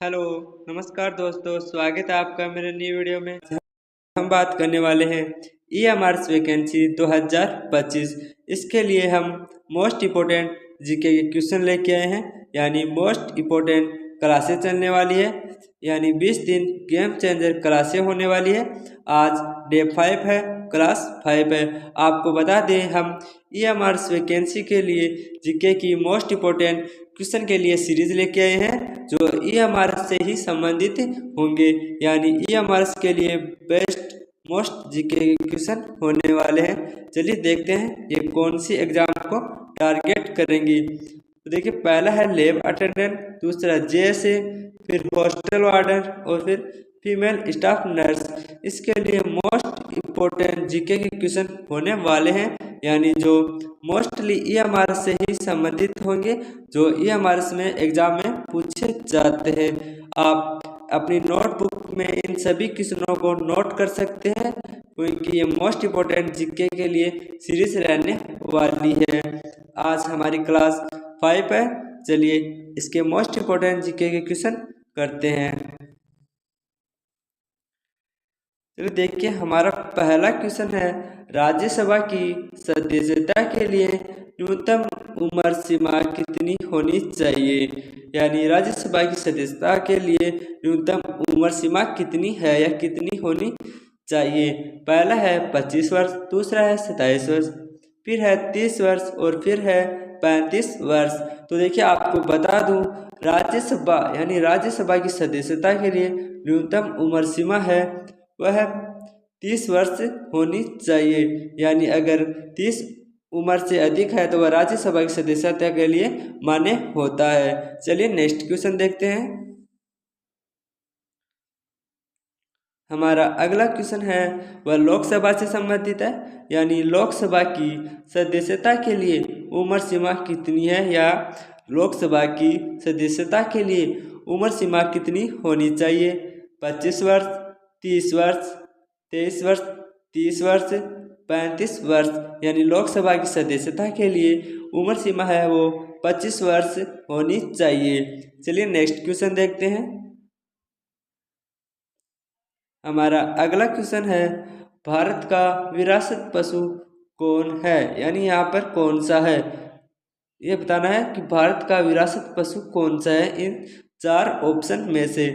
Hello, नमस्कार दोस्तों, स्वागत है आपका मेरे नई वीडियो में। हम बात करने वाले हैं ईएमआरएस वैकेंसी 2025। इसके लिए हम मोस्ट इम्पोर्टेंट जीके के क्वेश्चन लेके आए हैं, यानी मोस्ट इम्पोर्टेंट क्लासेस चलने वाली है, यानी 20 दिन गेम चेंजर क्लासें होने वाली है। आज डे 5 है, क्लास 5 है। आपको बता दें, हम ईएमआरएस वैकेंसी के लिए जीके की मोस्ट इम्पोर्टेंट क्वेश्चन के लिए सीरीज लेके आए हैं जो ईएमआरएस से ही संबंधित होंगे, यानी ईएमआरएस के लिए बेस्ट मोस्ट जीके क्वेश्चन होने वाले हैं। चलिए देखते हैं ये कौन सी एग्जाम को टारगेट करेंगी। तो देखिए, पहला है लैब अटेंडेंट, दूसरा जेएसए, फिर हॉस्टल वार्डन और फिर फीमेल स्टाफ नर्स। इसके लिए मोस्ट इम्पोर्टेंट जीके के क्वेश्चन होने वाले हैं, यानी जो मोस्टली ईएमआरएस से ही संबंधित होंगे, जो ईएमआरएस में एग्जाम में पूछे जाते हैं। आप अपनी नोटबुक में इन सभी क्वेश्चनों को नोट कर सकते हैं, क्योंकि ये मोस्ट इम्पोर्टेंट जीके के लिए सीरीज रहने वाली है। आज हमारी क्लास 5 है। चलिए इसके मोस्ट इम्पोर्टेंट जीके के क्वेश्चन करते हैं। चलिए देखिए, हमारा पहला क्वेश्चन है, राज्यसभा की सदस्यता के लिए न्यूनतम उम्र सीमा कितनी होनी चाहिए? यानी राज्यसभा की सदस्यता के लिए न्यूनतम उम्र सीमा कितनी है या कितनी होनी चाहिए? पहला है 25 वर्ष, दूसरा है 27 वर्ष, फिर है 30 वर्ष और फिर है 35 वर्ष। तो देखिए, आपको बता दूं, राज्यसभा यानी राज्यसभा की सदस्यता के लिए न्यूनतम उम्र सीमा है वह 30 वर्ष होनी चाहिए। यानी अगर 30 उम्र से अधिक है तो वह राज्यसभा की सदस्यता के लिए मान्य होता है। चलिए नेक्स्ट क्वेश्चन देखते हैं। हमारा अगला क्वेश्चन है वह लोकसभा से संबंधित है, यानी लोकसभा की सदस्यता के लिए उम्र सीमा कितनी है, या लोकसभा की सदस्यता के लिए उम्र सीमा कितनी होनी चाहिए? 25 वर्ष, 30 वर्ष, 23 वर्ष, 30 वर्ष, 35 वर्ष। यानी लोकसभा की सदस्यता के लिए उम्र सीमा है वो 25 वर्ष होनी चाहिए। चलिए नेक्स्ट क्वेश्चन देखते हैं। हमारा अगला क्वेश्चन है, भारत का विरासत पशु कौन है? यानी यहाँ पर कौन सा है, ये बताना है कि भारत का विरासत पशु कौन सा है इन 4 ऑप्शन में से।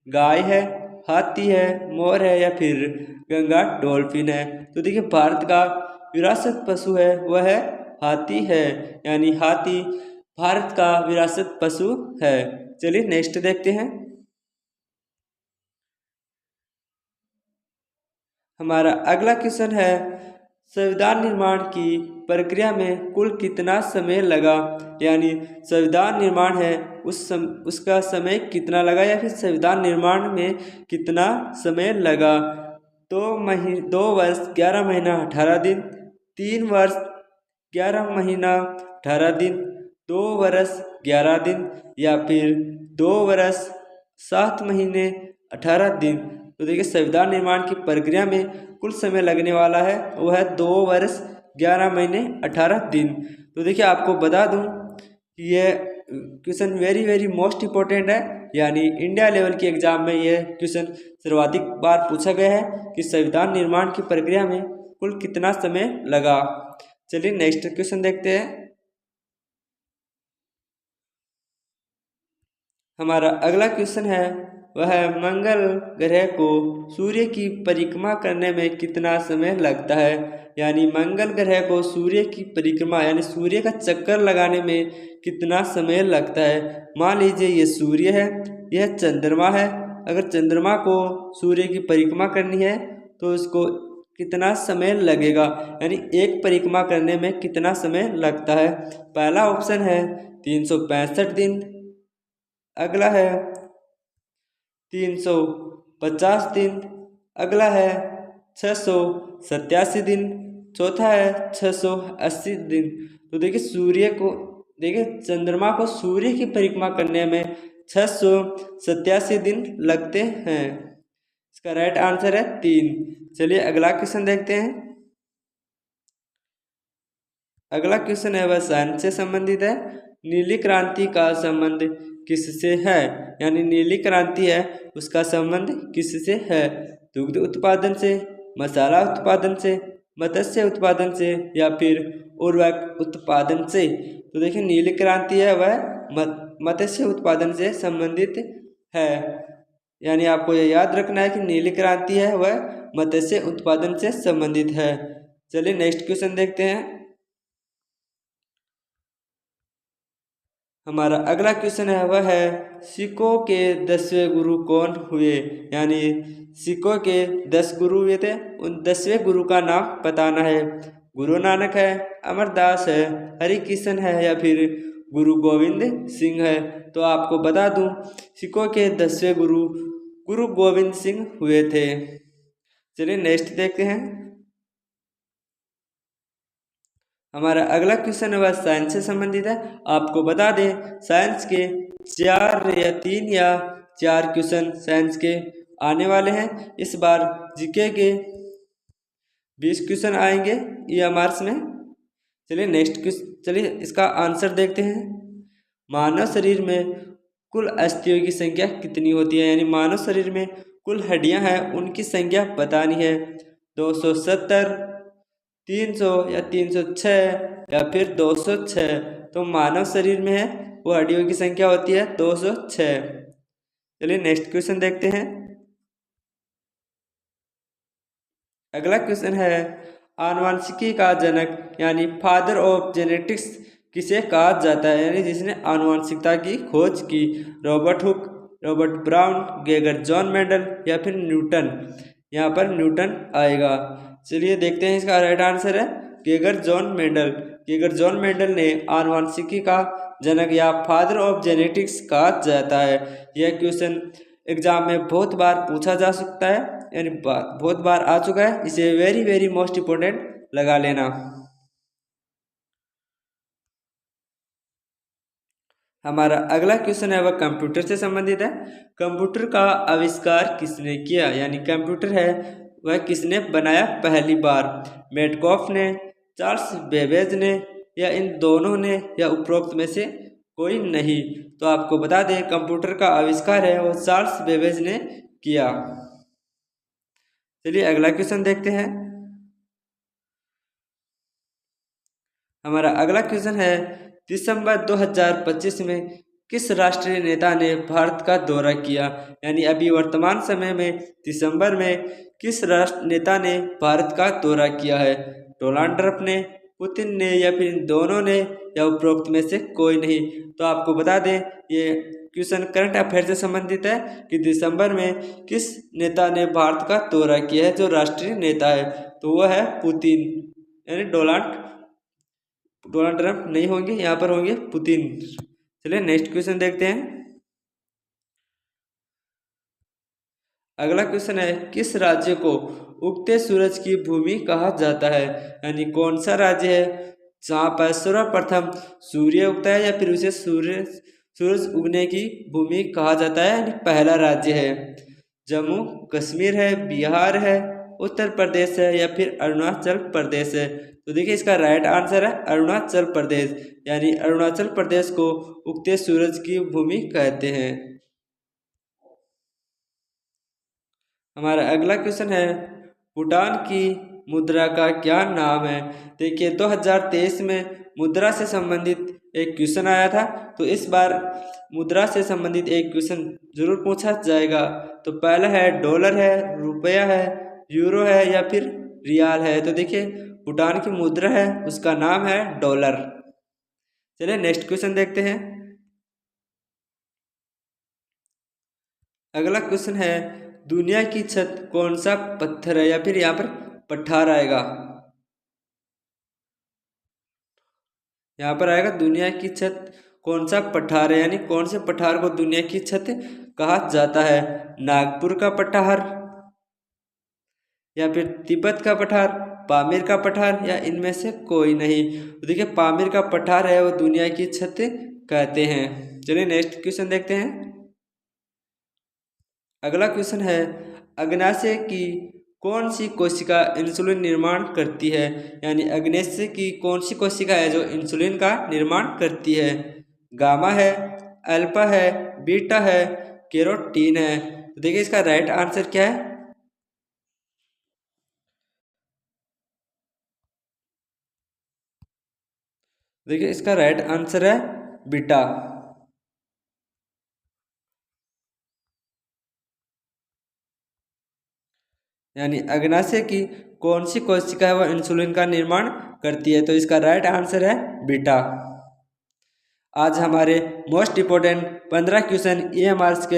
गाय है, हाथी है, मोर है या फिर गंगा डॉल्फिन है। तो देखिए, भारत का विरासत पशु है वह है हाथी है, यानी हाथी भारत का विरासत पशु है। चलिए नेक्स्ट देखते हैं। हमारा अगला क्वेश्चन है, संविधान निर्माण की प्रक्रिया में कुल कितना समय लगा? यानी संविधान निर्माण है उसका समय कितना लगा, या फिर संविधान निर्माण में कितना समय लगा? 2 वर्ष 11 महीना 18 दिन, 3 वर्ष 11 महीना 18 दिन, 2 वर्ष 11 दिन या फिर 2 वर्ष 7 महीने 18 दिन। तो देखिए, संविधान निर्माण की प्रक्रिया में कुल समय लगने वाला है वो है 2 वर्ष 11 महीने 18 दिन। तो देखिए, आपको बता दूं कि ये question very very most important है, यानी इंडिया लेवल के एग्जाम में ये क्वेश्चन सर्वाधिक बार पूछा गया है कि संविधान निर्माण की प्रक्रिया में कुल कितना समय लगा। चलिए नेक्स्ट क्वेश्चन देखते हैं। हमारा अगला क्वेश्चन है वह है, मंगल ग्रह को सूर्य की परिक्रमा करने में कितना समय लगता है? यानी मंगल ग्रह को सूर्य की परिक्रमा यानी सूर्य का चक्कर लगाने में कितना समय लगता है? मान लीजिए ये सूर्य है, यह चंद्रमा है। अगर चंद्रमा को सूर्य की परिक्रमा करनी है तो इसको कितना समय लगेगा, यानी एक परिक्रमा करने में कितना समय लगता है? पहला ऑप्शन है 365 दिन, अगला है 350 दिन, अगला है 687 दिन, चौथा है 680 दिन। तो देखिए चंद्रमा को सूर्य की परिक्रमा करने में 687 दिन लगते हैं। इसका राइट आंसर है 3। चलिए अगला क्वेश्चन देखते हैं। अगला क्वेश्चन है वह साइंस से संबंधित है। नीली क्रांति का संबंध किससे है, यानी नीली क्रांति है उसका संबंध किससे है? दुग्ध उत्पादन से, मसाला उत्पादन से, मत्स्य उत्पादन से या फिर उर्वरक उत्पादन से? तो देखिए नीली क्रांति है वह मत्स्य उत्पादन से संबंधित है, यानी आपको यह याद रखना है कि नीली क्रांति है वह मत्स्य उत्पादन से संबंधित है। चलिए नेक्स्ट क्वेश्चन देखते हैं। हमारा अगला क्वेश्चन है वह है सिखों के 10वें गुरु कौन हुए, यानी सिखों के 10 गुरु हुए थे, उन 10वें गुरु का नाम बताना है। गुरु नानक है, अमरदास है, हरि कृष्ण है या फिर गुरु गोविंद सिंह है? तो आपको बता दूं सिखों के 10वें गुरु गुरु गोविंद सिंह हुए थे। चलिए नेक्स्ट देखते हैं। हमारा अगला क्वेश्चन है वह साइंस से संबंधित है। आपको बता दें साइंस के 3 या 4 क्वेश्चन साइंस के आने वाले हैं। इस बार जीके के 20 क्वेश्चन आएंगे EMRs में। चलिए नेक्स्ट क्वेश्चन, चलिए इसका आंसर देखते हैं। मानव शरीर में कुल अस्थियों की संख्या कितनी होती है, यानी मानव शरीर में कुल हड्डियां हैं उनकी संख्या बतानी है। 270, 300 या 306 या फिर 206? तो मानव शरीर में है वो हड्डियों की संख्या होती है 206। चलिए नेक्स्ट क्वेश्चन देखते हैं। अगला क्वेश्चन है आनुवंशिकी का जनक यानी फादर ऑफ जेनेटिक्स किसे कहा जाता है, यानी जिसने आनुवंशिकता की खोज की? Robert Hooke, Robert brown, Geiger John Mendel या फिर न्यूटन? यहाँ पर न्यूटन आएगा। चलिए देखते हैं, इसका राइट आंसर है Geiger John Mendel. Geiger John Mendel ने आनुवंशिकी का जनक या फादर ऑफ जेनेटिक्स कहा जाता है। यह क्वेश्चन एग्जाम में बहुत बार पूछा जा सकता है, यानी बहुत बार आ चुका है, इसे वेरी वेरी मोस्ट इम्पोर्टेंट लगा लेना। हमारा अगला क्वेश्चन है वह कंप्यूटर से संबंधित है। कंप्यूटर का आविष्कार किसने किया, यानी कंप्यूटर है वह किसने बनाया पहली बार? मेटकॉफ ने, चार्ल्स बेबेज ने या इन दोनों ने या उपरोक्त में से कोई नहीं? तो आपको बता दें कंप्यूटर का आविष्कार है वो चार्ल्स बेबेज ने किया। चलिए अगला क्वेश्चन देखते हैं। हमारा अगला क्वेश्चन है दिसंबर 2025 में किस राष्ट्रीय नेता ने भारत का दौरा किया, यानी अभी वर्तमान समय में दिसंबर में किस राष्ट्र नेता ने भारत का दौरा किया है? डोनाल्ड ट्रंप ने, पुतिन ने या फिर इन दोनों ने या उपरोक्त में से कोई नहीं? तो आपको बता दें ये क्वेश्चन करंट अफेयर से संबंधित है कि दिसंबर में किस नेता ने भारत का दौरा किया है जो राष्ट्रीय नेता है? तो वह है पुतिन, यानी डोनाल्ड ट्रंप नहीं होंगे, यहाँ पर होंगे पुतिन। चलिए नेक्स्ट क्वेश्चन देखते हैं। अगला क्वेश्चन है किस राज्य को उगते सूरज की भूमि कहा जाता है, यानी कौन सा राज्य है जहाँ पर सर्वप्रथम सूर्य उगता है या फिर उसे सूरज उगने की भूमि कहा जाता है, यानी पहला राज्य है? जम्मू कश्मीर है, बिहार है, उत्तर प्रदेश है या फिर अरुणाचल प्रदेश है? तो देखिए इसका राइट आंसर है अरुणाचल प्रदेश, यानी अरुणाचल प्रदेश को उगते सूरज की भूमि कहते हैं। हमारा अगला क्वेश्चन है भूटान की मुद्रा का क्या नाम है? देखिए 2023 में मुद्रा से संबंधित एक क्वेश्चन आया था, तो इस बार मुद्रा से संबंधित एक क्वेश्चन जरूर पूछा जाएगा। तो पहला है डॉलर है, रुपया है, यूरो है या फिर रियाल है? तो देखिए भूटान की मुद्रा है उसका नाम है डॉलर। चलिए नेक्स्ट क्वेश्चन देखते हैं। अगला क्वेश्चन है दुनिया की छत कौन सा पत्थर है, या फिर यहाँ पर पठार आएगा? यहाँ पर आएगा दुनिया की छत कौन सा पठार है, यानी कौन से पठार को दुनिया की छत कहा जाता है? नागपुर का पठार या फिर तिब्बत का पठार, पामीर का पठार या इनमें से कोई नहीं? तो देखिए पामीर का पठार है वो दुनिया की छत कहते हैं। चलिए नेक्स्ट क्वेश्चन देखते हैं। अगला क्वेश्चन है अग्नाशय की कौन सी कोशिका इंसुलिन निर्माण करती है, यानी अग्नाशय की कौन सी कोशिका है जो इंसुलिन का निर्माण करती है? गामा है, अल्फा है, बीटा है, कैरोटीन है। तो देखिए इसका राइट आंसर क्या है। देखिए इसका राइट आंसर है बीटा। यानी अग्नाशय की कौन सी कोशिका है वह इंसुलिन का निर्माण करती है, तो इसका राइट आंसर है बीटा। आज हमारे मोस्ट इम्पोर्टेंट 15 क्वेश्चन EMRs के